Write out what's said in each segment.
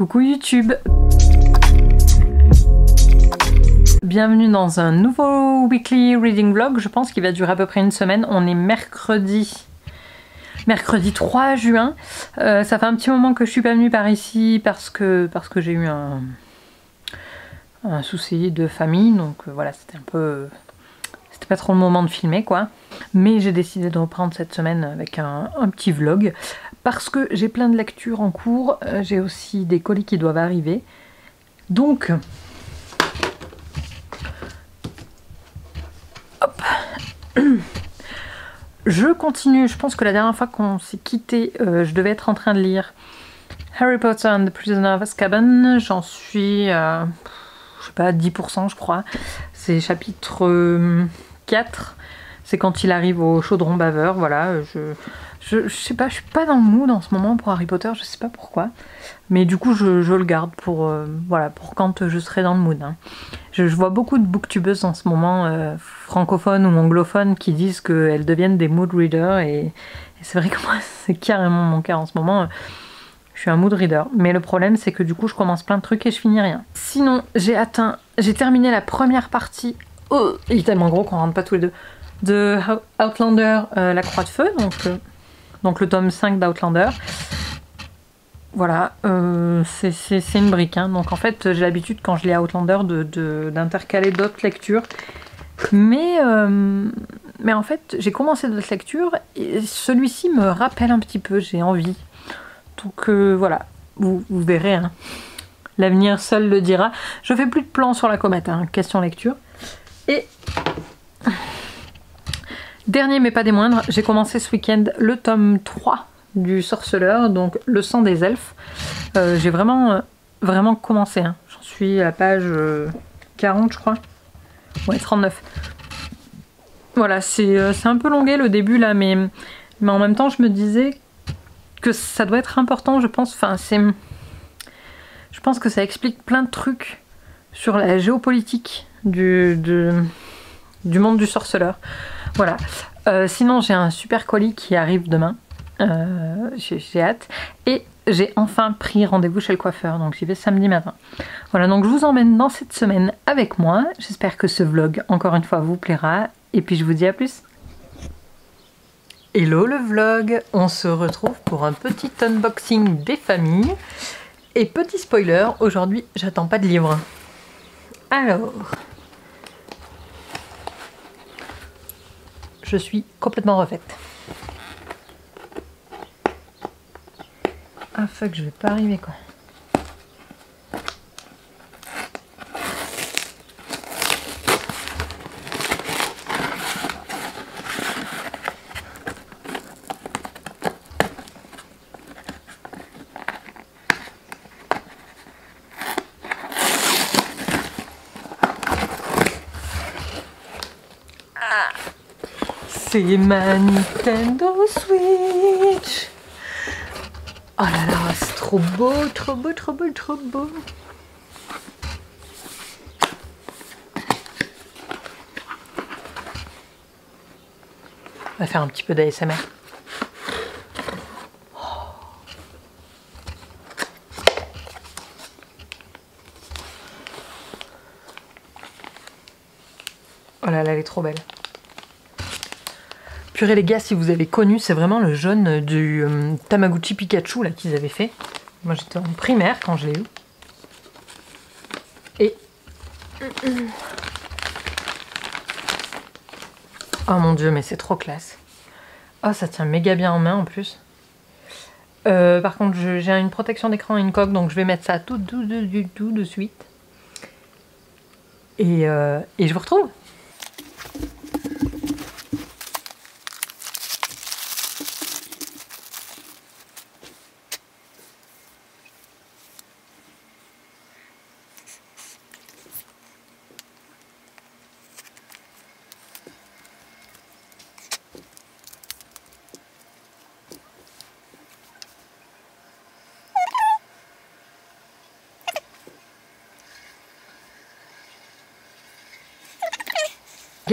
Coucou YouTube. Bienvenue dans un nouveau weekly reading vlog, je pense qu'il va durer à peu près une semaine. On est mercredi 3 juin. Ça fait un petit moment que je suis pas venue par ici parce que j'ai eu un souci de famille, donc voilà, c'était pas trop le moment de filmer quoi. Mais j'ai décidé de reprendre cette semaine avec un petit vlog parce que j'ai plein de lectures en cours, j'ai aussi des colis qui doivent arriver. Donc hop. Je continue, je pense que la dernière fois qu'on s'est quitté, je devais être en train de lire Harry Potter and the Prisoner of Azkaban. J'en suis je sais pas, 10% je crois. C'est chapitre 4. C'est quand il arrive au chaudron baveur, voilà. Je sais pas, je suis pas dans le mood en ce moment pour Harry Potter, je sais pas pourquoi. Mais du coup, je le garde pour, voilà, pour quand je serai dans le mood. Hein. Je vois beaucoup de booktubeuses en ce moment, francophones ou anglophones, qui disent qu'elles deviennent des mood readers. Et c'est vrai que moi, c'est carrément mon cas en ce moment. Je suis un mood reader. Mais le problème, c'est que du coup, je commence plein de trucs et je finis rien. Sinon, j'ai terminé la première partie. Oh, il est tellement gros qu'on rentre pas tous les deux. De Outlander, la croix de feu, donc le tome 5 d'Outlander. Voilà, c'est une brique, hein. Donc en fait j'ai l'habitude quand je lis Outlander d'intercaler d'autres lectures. Mais en fait j'ai commencé d'autres lectures et celui-ci me rappelle un petit peu, j'ai envie. Donc voilà, vous verrez, hein. L'avenir seul le dira. Je fais plus de plans sur la comète, hein, question lecture. Et dernier mais pas des moindres, j'ai commencé ce week-end le tome 3 du Sorceleur, donc le sang des elfes. J'ai vraiment commencé, hein. J'en suis à la page 40 je crois. Ouais, 39. Voilà, c'est un peu longué le début là, mais en même temps je me disais que ça doit être important, je pense. Enfin, je pense que ça explique plein de trucs sur la géopolitique du monde du Sorceleur. Voilà. Sinon j'ai un super colis qui arrive demain. J'ai hâte. Et j'ai enfin pris rendez-vous chez le coiffeur. Donc j'y vais samedi matin. Voilà, donc je vous emmène dans cette semaine avec moi. J'espère que ce vlog, encore une fois, vous plaira. Et puis je vous dis à plus. Hello le vlog. On se retrouve pour un petit unboxing des familles. Et petit spoiler, aujourd'hui j'attends pas de livre. Alors... je suis complètement refaite. Ah fuck, je vais pas arriver quoi. C'est ma Nintendo Switch. Oh là là, c'est trop beau, trop beau, trop beau, trop beau. On va faire un petit peu d'ASMR. Oh là là, elle est trop belle. Purée les gars, si vous avez connu, c'est vraiment le jaune du Tamagotchi Pikachu là qu'ils avaient fait. Moi j'étais en primaire quand je l'ai eu. Et... oh mon dieu, mais c'est trop classe. Oh, ça tient méga bien en main en plus. Par contre, j'ai une protection d'écran et une coque, donc je vais mettre ça tout de suite. Et je vous retrouve.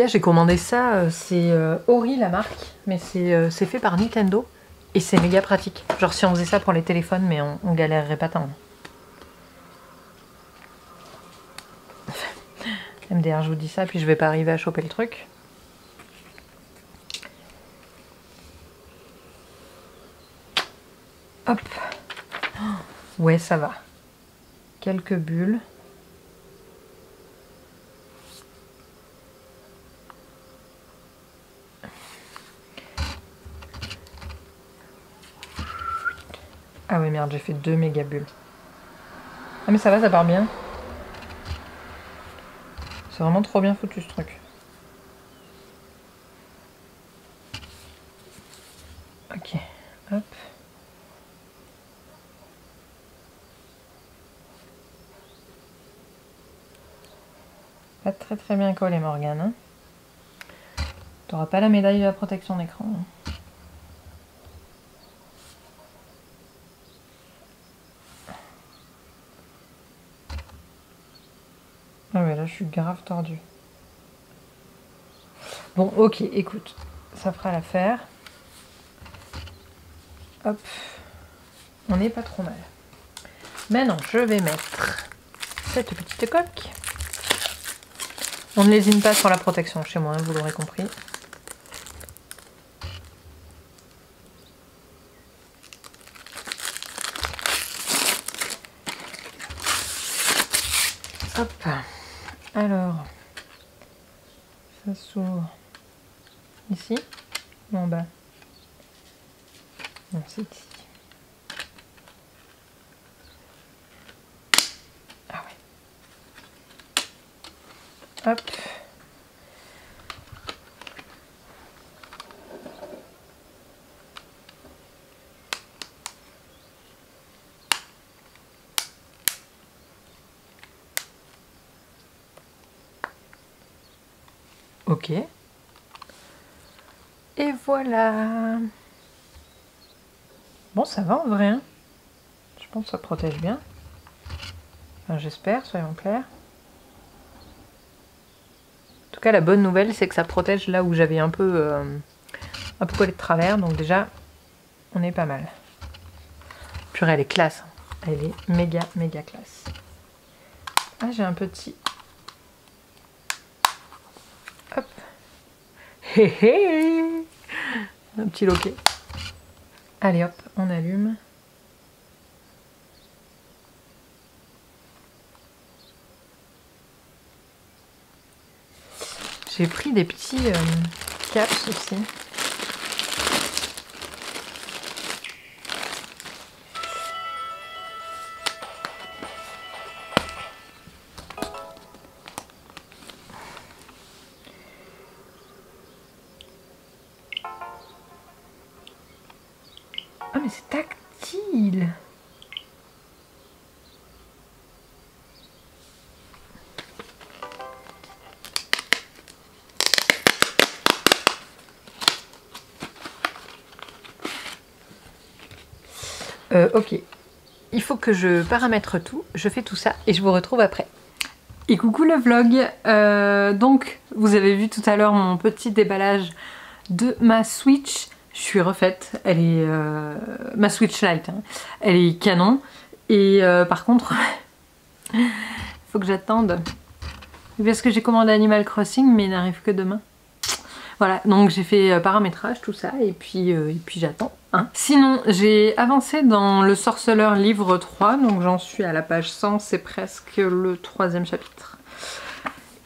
J'ai commandé ça, c'est Ori la marque, mais c'est fait par Nintendo et c'est méga pratique. Genre si on faisait ça pour les téléphones, mais on galérerait pas tant. MDR, je vous dis ça, puis je vais pas arriver à choper le truc. Hop. Ouais, ça va. Quelques bulles. Ah ouais, merde, j'ai fait 2 méga bulles. Ah mais ça va, ça part bien. C'est vraiment trop bien foutu ce truc. Ok, hop. Pas très bien collé, Morgane. Hein. T'auras pas la médaille de la protection d'écran. Hein. Ah ouais, là je suis grave tordue. Bon, ok, écoute, ça fera l'affaire. Hop, on n'est pas trop mal. Maintenant, je vais mettre cette petite coque. On ne lésine pas sur la protection chez moi, hein, vous l'aurez compris. Hop, alors, ça s'ouvre ici ou en bas? Non, c'est ici. Ah ouais. Hop. Ok. Et voilà. Bon, ça va en vrai. Hein. Je pense que ça protège bien. Enfin, j'espère, soyons clairs. En tout cas, la bonne nouvelle, c'est que ça protège là où j'avais un peu collé de travers. Donc déjà, on est pas mal. Purée, elle est classe. Elle est méga classe. Ah, j'ai un petit... Hop. Hé hé. Un petit loquet. Allez hop, on allume. J'ai pris des petits caps aussi. Ah mais c'est tactile. Ok, il faut que je paramètre tout, je fais tout ça et je vous retrouve après. Et coucou le vlog, donc vous avez vu tout à l'heure mon petit déballage de ma Switch. Je suis refaite, elle est ma Switch Lite, hein. Elle est canon et par contre il faut que j'attende parce que j'ai commandé Animal Crossing mais il n'arrive que demain. Voilà, donc j'ai fait paramétrage, tout ça, et puis j'attends. Hein. Sinon, j'ai avancé dans le Sorceleur livre 3, donc j'en suis à la page 100, c'est presque le 3e chapitre.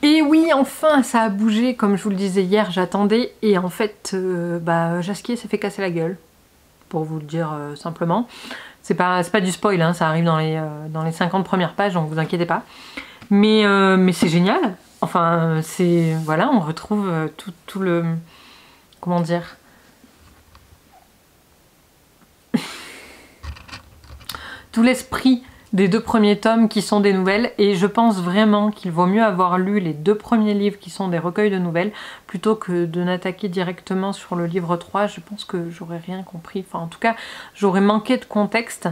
Et oui, enfin, ça a bougé, comme je vous le disais hier, j'attendais, et en fait, Jasquier s'est fait casser la gueule, pour vous le dire simplement. C'est pas du spoil, hein, ça arrive dans les 50 premières pages, donc vous inquiétez pas. Mais c'est génial. Enfin, c'est... Voilà, on retrouve tout le... Comment dire? Tout l'esprit des 2 premiers tomes qui sont des nouvelles. Et je pense vraiment qu'il vaut mieux avoir lu les 2 premiers livres qui sont des recueils de nouvelles plutôt que de n'attaquer directement sur le livre 3. Je pense que j'aurais rien compris. Enfin, en tout cas, j'aurais manqué de contexte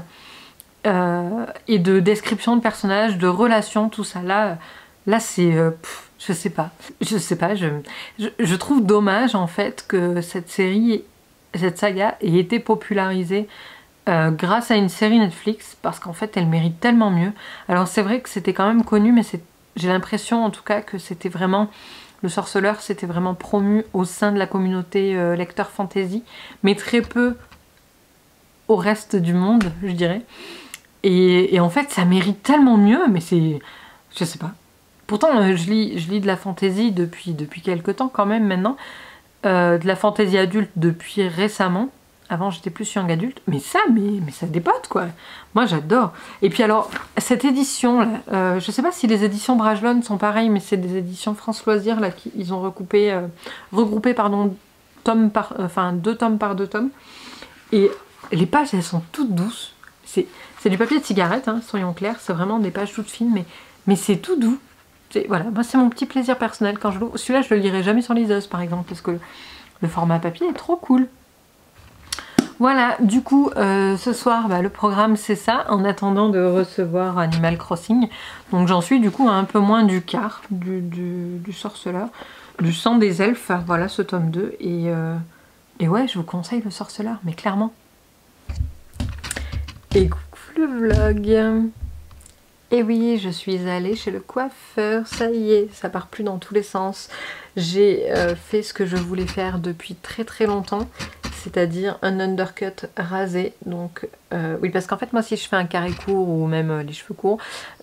et de description de personnages, de relations, tout ça. Là c'est... je sais pas, je trouve dommage en fait que cette saga ait été popularisée grâce à une série Netflix, parce qu'en fait elle mérite tellement mieux. Alors c'est vrai que c'était quand même connu, mais j'ai l'impression en tout cas que c'était vraiment... Le sorceleur, c'était vraiment promu au sein de la communauté lecteur fantasy, mais très peu au reste du monde, je dirais. Et en fait, ça mérite tellement mieux, mais c'est... Je sais pas. Pourtant, je lis de la fantasy depuis quelques temps quand même maintenant. De la fantasy adulte depuis récemment. Avant, j'étais plus young adulte. Mais ça dépote, quoi. Moi, j'adore. Et puis alors, cette édition-là, je sais pas si les éditions Brajlon sont pareilles, mais c'est des éditions France Loisirs, là, ils ont regroupé, pardon, deux tomes par deux tomes. Et les pages, elles sont toutes douces. C'est du papier de cigarette, hein, soyons clairs. C'est vraiment des pages toutes fines, mais c'est tout doux. Voilà, moi, c'est mon petit plaisir personnel quand je l'ouvre. Celui-là, je le lirai jamais sur liseuse, par exemple, parce que le format papier est trop cool. Voilà, du coup, ce soir, le programme c'est ça, en attendant de recevoir Animal Crossing. Donc j'en suis du coup à un peu moins du quart du sorceleur, du sang des elfes, voilà ce tome 2. Et ouais, je vous conseille le sorceleur, mais clairement. Et coucou le vlog. Et oui, je suis allée chez le coiffeur, ça y est, ça part plus dans tous les sens. J'ai fait ce que je voulais faire depuis très très longtemps, c'est-à-dire un undercut rasé. Donc oui, parce qu'en fait moi si je fais un carré court ou même les cheveux courts,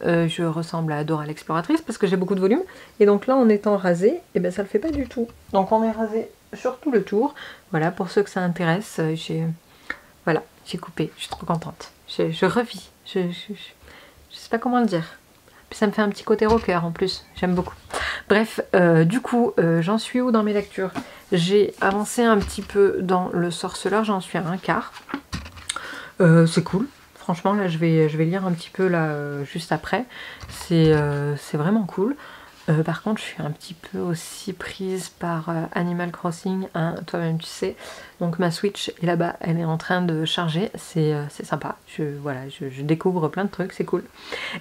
je ressemble à Dora l'exploratrice parce que j'ai beaucoup de volume. Et donc là en étant rasé, et ben ça le fait pas du tout. Donc on est rasé sur tout le tour. Voilà, pour ceux que ça intéresse, voilà, j'ai coupé, je suis trop contente. Je revis, je sais pas comment le dire. Puis ça me fait un petit côté rocker en plus, j'aime beaucoup. Bref, du coup, j'en suis où dans mes lectures? J'ai avancé un petit peu dans le sorceleur, j'en suis à un quart. C'est cool. Franchement, là, je vais lire un petit peu là juste après. C'est vraiment cool. Par contre, je suis un petit peu aussi prise par Animal Crossing, hein, toi-même tu sais. Donc ma Switch est là-bas, elle est en train de charger, c'est sympa. Voilà, je découvre plein de trucs, c'est cool.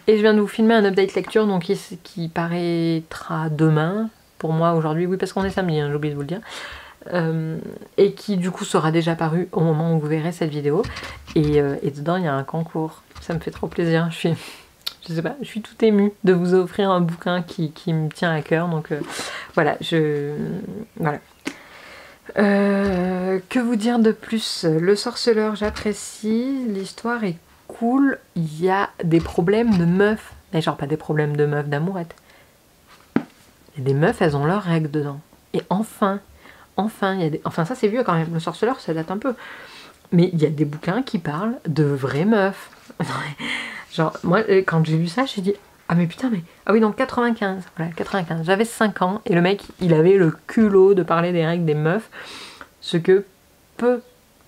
Et je viens de vous filmer un update lecture donc qui paraîtra demain, pour moi aujourd'hui, oui parce qu'on est samedi, hein, j'ai oublié de vous le dire. Et qui du coup sera déjà paru au moment où vous verrez cette vidéo. Et dedans il y a un concours, ça me fait trop plaisir, je sais pas, je suis tout émue de vous offrir un bouquin qui me tient à cœur, donc voilà, voilà. Que vous dire de plus? Le sorceleur, j'apprécie, l'histoire est cool, il y a des problèmes de meufs, mais genre pas des problèmes de meufs d'amourette. Il y a des meufs, elles ont leurs règles dedans. Et enfin, il y a enfin ça c'est vieux quand même, le sorceleur ça date un peu. Mais il y a des bouquins qui parlent de vraies meufs. Genre, moi, quand j'ai lu ça, j'ai dit ah mais putain, mais... Ah oui, donc 95, voilà, 95. J'avais 5 ans, et le mec, il avait le culot de parler des règles des meufs, ce que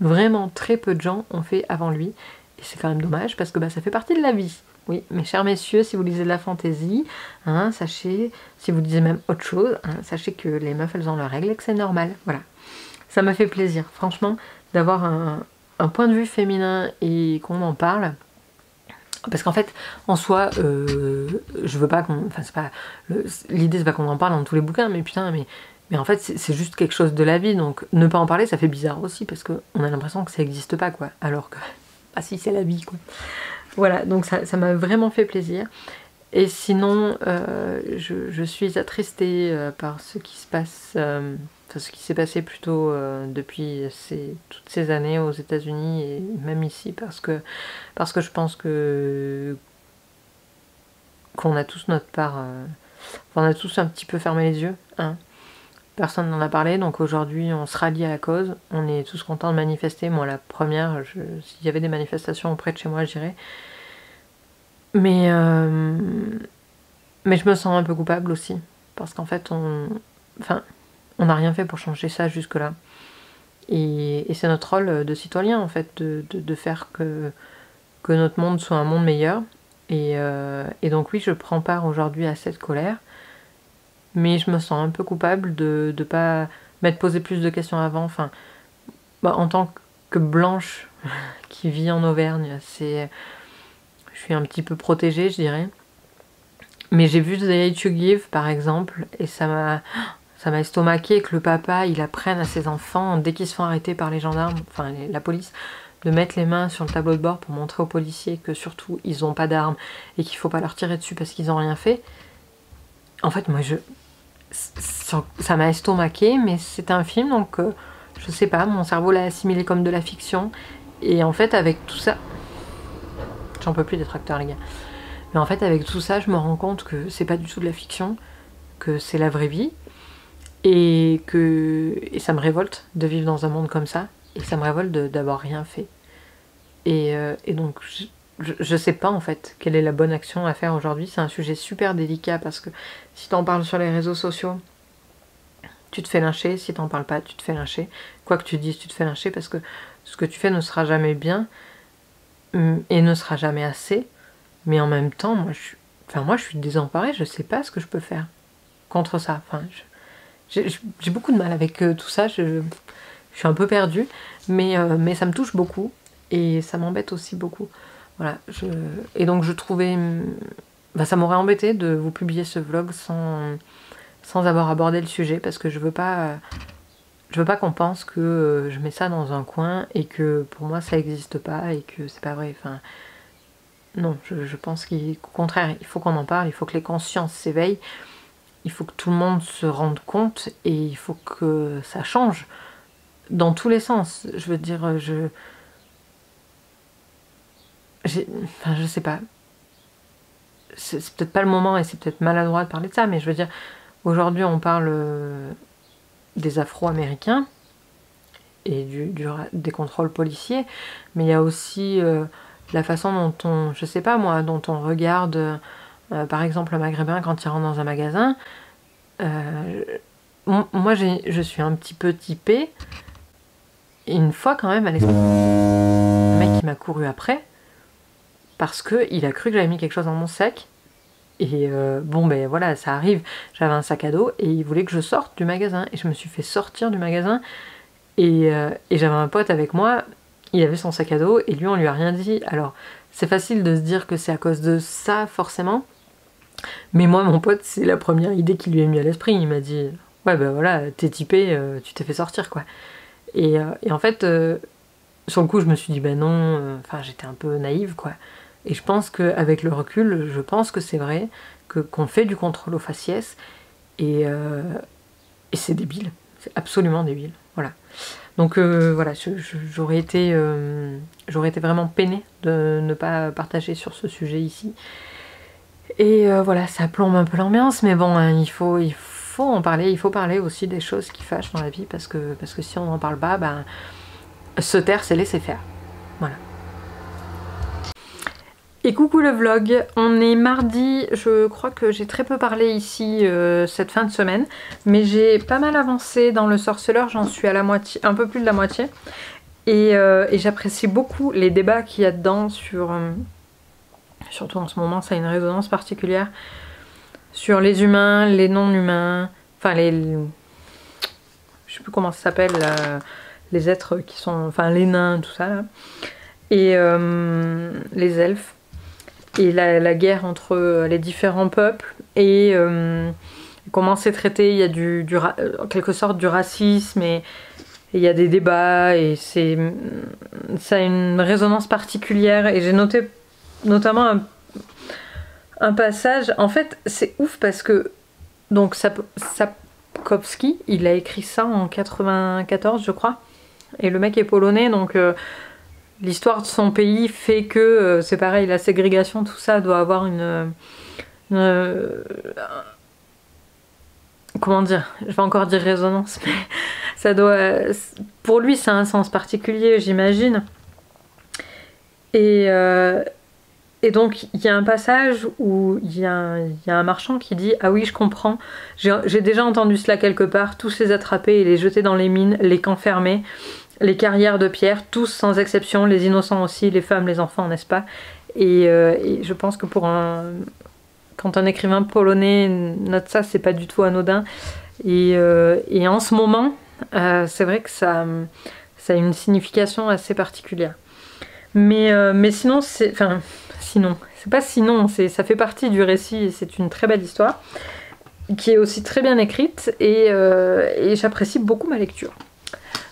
vraiment très peu de gens ont fait avant lui. Et c'est quand même dommage, parce que ça fait partie de la vie. Oui, mes chers messieurs, si vous lisez de la fantaisie, hein, sachez, si vous lisez même autre chose, hein, sachez que les meufs, elles ont leurs règles et que c'est normal, voilà. Ça me fait plaisir, franchement, d'avoir un point de vue féminin et qu'on en parle. Parce qu'en fait, en soi, je veux pas qu'on... Enfin, c'est pas... L'idée, c'est pas qu'on en parle dans tous les bouquins, mais putain, mais en fait, c'est juste quelque chose de la vie, donc ne pas en parler, ça fait bizarre aussi, parce qu'on a l'impression que ça n'existe pas, quoi. Alors que... Ah si, c'est la vie, quoi. Voilà, donc ça m'a vraiment fait plaisir. Et sinon, je suis attristée par ce qui se passe... Enfin, ce qui s'est passé plutôt depuis toutes ces années aux États-Unis et même ici, parce que je pense qu'on a tous notre part, on a tous un petit peu fermé les yeux, hein. Personne n'en a parlé, donc aujourd'hui on se rallie à la cause, on est tous contents de manifester. Moi la première, s'il y avait des manifestations auprès de chez moi, j'irais. Mais je me sens un peu coupable aussi, parce qu'en fait on n'a rien fait pour changer ça jusque-là. Et c'est notre rôle de citoyen, en fait, de faire que notre monde soit un monde meilleur. Et donc oui, je prends part aujourd'hui à cette colère, mais je me sens un peu coupable de ne pas m'être posé plus de questions avant. Enfin, en tant que Blanche, qui vit en Auvergne, je suis un petit peu protégée, je dirais. Mais j'ai vu The Hate You Give, par exemple, et ça m'a estomaqué que le papa, il apprenne à ses enfants, dès qu'ils se font arrêter par les gendarmes, enfin la police, de mettre les mains sur le tableau de bord pour montrer aux policiers que surtout, ils n'ont pas d'armes et qu'il ne faut pas leur tirer dessus parce qu'ils n'ont rien fait. En fait, moi, ça m'a estomaqué, mais c'est un film, donc je sais pas, mon cerveau l'a assimilé comme de la fiction. Et en fait, avec tout ça... J'en peux plus des tracteurs, les gars. Mais en fait, avec tout ça, je me rends compte que c'est pas du tout de la fiction, que c'est la vraie vie, et ça me révolte de vivre dans un monde comme ça, et ça me révolte d'avoir rien fait. Et donc, je sais pas en fait quelle est la bonne action à faire aujourd'hui. C'est un sujet super délicat parce que si t'en parles sur les réseaux sociaux, tu te fais lyncher. Si t'en parles pas, tu te fais lyncher. Quoi que tu dises, tu te fais lyncher parce que ce que tu fais ne sera jamais bien et ne sera jamais assez. Mais en même temps, moi je suis désemparée, je sais pas ce que je peux faire contre ça. Enfin, j'ai beaucoup de mal avec tout ça, je suis un peu perdue, mais ça me touche beaucoup et ça m'embête aussi beaucoup. Voilà, et donc je trouvais... ça m'aurait embêté de vous publier ce vlog sans avoir abordé le sujet parce que je veux pas qu'on pense que je mets ça dans un coin et que pour moi ça n'existe pas et que c'est pas vrai. Enfin, non, je pense qu'au contraire, il faut qu'on en parle, il faut que les consciences s'éveillent, il faut que tout le monde se rende compte et il faut que ça change dans tous les sens. Je veux dire, je sais pas. C'est peut-être pas le moment et c'est peut-être maladroit de parler de ça, mais je veux dire, aujourd'hui on parle des Afro-Américains et des contrôles policiers, mais il y a aussi la façon dont je sais pas moi, dont on regarde par exemple le Maghrébin quand il rentre dans un magasin. Moi je suis un petit peu typée, et une fois quand même, un mec qui m'a couru après, parce qu'il a cru que j'avais mis quelque chose dans mon sac. Et bon ben voilà, ça arrive, j'avais un sac à dos et il voulait que je sorte du magasin. Et je me suis fait sortir du magasin et j'avais un pote avec moi, il avait son sac à dos et lui on lui a rien dit. Alors c'est facile de se dire que c'est à cause de ça forcément. Mais moi mon pote, c'est la première idée qui lui est mise à l'esprit. Il m'a dit ouais ben voilà, t'es typé, tu t'es fait sortir quoi. Et en fait, sur le coup je me suis dit ben non, enfin j'étais un peu naïve quoi. Et je pense qu'avec le recul, je pense que c'est vrai qu'on fait du contrôle aux faciès et c'est débile, c'est absolument débile. Voilà. Donc voilà, j'aurais été vraiment peinée de ne pas partager sur ce sujet ici. Et voilà, ça plombe un peu l'ambiance, mais bon, hein, il faut en parler, il faut parler aussi des choses qui fâchent dans la vie parce que si on n'en parle pas, ben, se taire, c'est laisser faire. Voilà. Et coucou le vlog, on est mardi, je crois que j'ai très peu parlé ici cette fin de semaine, mais j'ai pas mal avancé dans le sorceleur, j'en suis à la moitié, un peu plus de la moitié, et j'apprécie beaucoup les débats qu'il y a dedans sur, surtout en ce moment ça a une résonance particulière, sur les humains, les non-humains, enfin je sais plus comment ça s'appelle, les êtres qui sont, enfin les nains, tout ça là, et les elfes. Et la guerre entre les différents peuples et comment c'est traité. Il y a en quelque sorte du racisme et il y a des débats et ça a une résonance particulière. Et j'ai noté notamment un passage. En fait, c'est ouf parce que donc Sapkowski, il a écrit ça en 94, je crois. Et le mec est polonais, donc l'histoire de son pays fait que, c'est pareil, la ségrégation, tout ça doit avoir comment dire, je vais encore dire résonance, mais ça doit... Pour lui, ça a un sens particulier, j'imagine. Et donc, il y a un passage où il y a un marchand qui dit « Ah oui, je comprends, j'ai déjà entendu cela quelque part, tous les attraper et les jeter dans les mines, les camps fermés. » Les carrières de pierre, tous sans exception, les innocents aussi, les femmes, les enfants, n'est-ce pas? Et je pense que quand un écrivain polonais note ça, c'est pas du tout anodin. Et en ce moment, c'est vrai que ça a une signification assez particulière. Mais sinon, c'est pas sinon, ça fait partie du récit et c'est une très belle histoire qui est aussi très bien écrite et j'apprécie beaucoup ma lecture.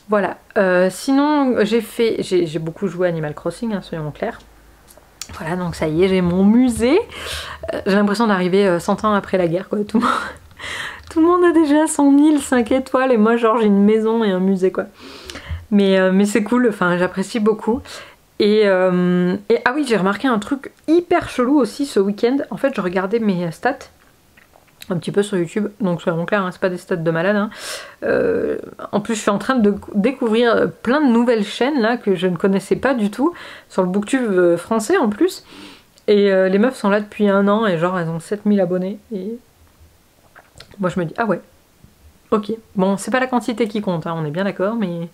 Voilà, sinon j'ai beaucoup joué à Animal Crossing, hein, soyons clairs. Voilà, donc ça y est, j'ai mon musée. J'ai l'impression d'arriver 100 ans après la guerre, quoi. Tout le monde a déjà son île 5 étoiles et moi genre j'ai une maison et un musée, quoi. Mais c'est cool, enfin j'apprécie beaucoup. Et ah oui, j'ai remarqué un truc hyper chelou aussi ce week-end. En fait, je regardais mes stats un petit peu sur YouTube, donc soyons clairs, hein, c'est pas des stats de malade. Hein. En plus, je suis en train de découvrir plein de nouvelles chaînes là que je ne connaissais pas du tout, sur le booktube français en plus. Et les meufs sont là depuis 1 an et genre elles ont 7000 abonnés. Et moi je me dis, ah ouais, ok. Bon, c'est pas la quantité qui compte, hein, on est bien d'accord, mais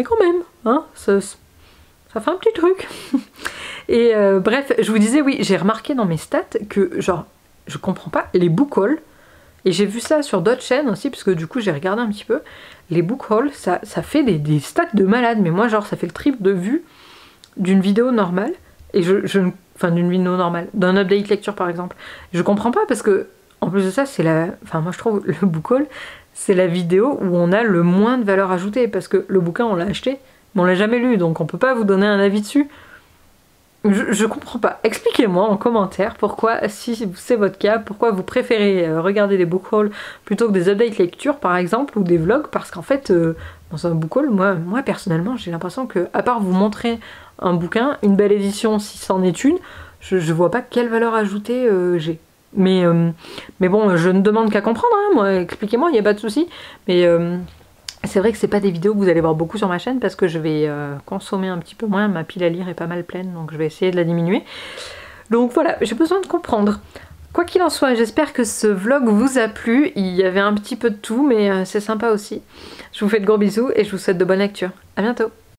quand même, hein, ça fait un petit truc. Et bref, je vous disais, oui, j'ai remarqué dans mes stats que genre, je comprends pas, les book hauls, et j'ai vu ça sur d'autres chaînes aussi, parce que du coup j'ai regardé un petit peu, les book hauls, ça fait des stats de malade, mais moi genre ça fait le triple de vues d'une vidéo normale, et enfin d'une vidéo normale, d'un update lecture par exemple. Je comprends pas parce que, en plus de ça, c'est la... Enfin moi je trouve le book haul, c'est la vidéo où on a le moins de valeur ajoutée, parce que le bouquin on l'a acheté, mais on l'a jamais lu, donc on peut pas vous donner un avis dessus. Je comprends pas. Expliquez-moi en commentaire pourquoi, si c'est votre cas, pourquoi vous préférez regarder des book hauls plutôt que des updates lecture par exemple, ou des vlogs, parce qu'en fait, dans un book haul, moi personnellement, j'ai l'impression que, à part vous montrer un bouquin, une belle édition si c'en est une, je vois pas quelle valeur ajoutée j'ai. Mais bon, je ne demande qu'à comprendre, hein, moi, expliquez-moi, il n'y a pas de souci. Mais c'est vrai que c'est pas des vidéos que vous allez voir beaucoup sur ma chaîne parce que je vais consommer un petit peu moins, ma pile à lire est pas mal pleine, donc je vais essayer de la diminuer. Donc voilà, j'ai besoin de comprendre. Quoi qu'il en soit, j'espère que ce vlog vous a plu, il y avait un petit peu de tout, mais c'est sympa aussi. Je vous fais de gros bisous et je vous souhaite de bonnes lectures. À bientôt.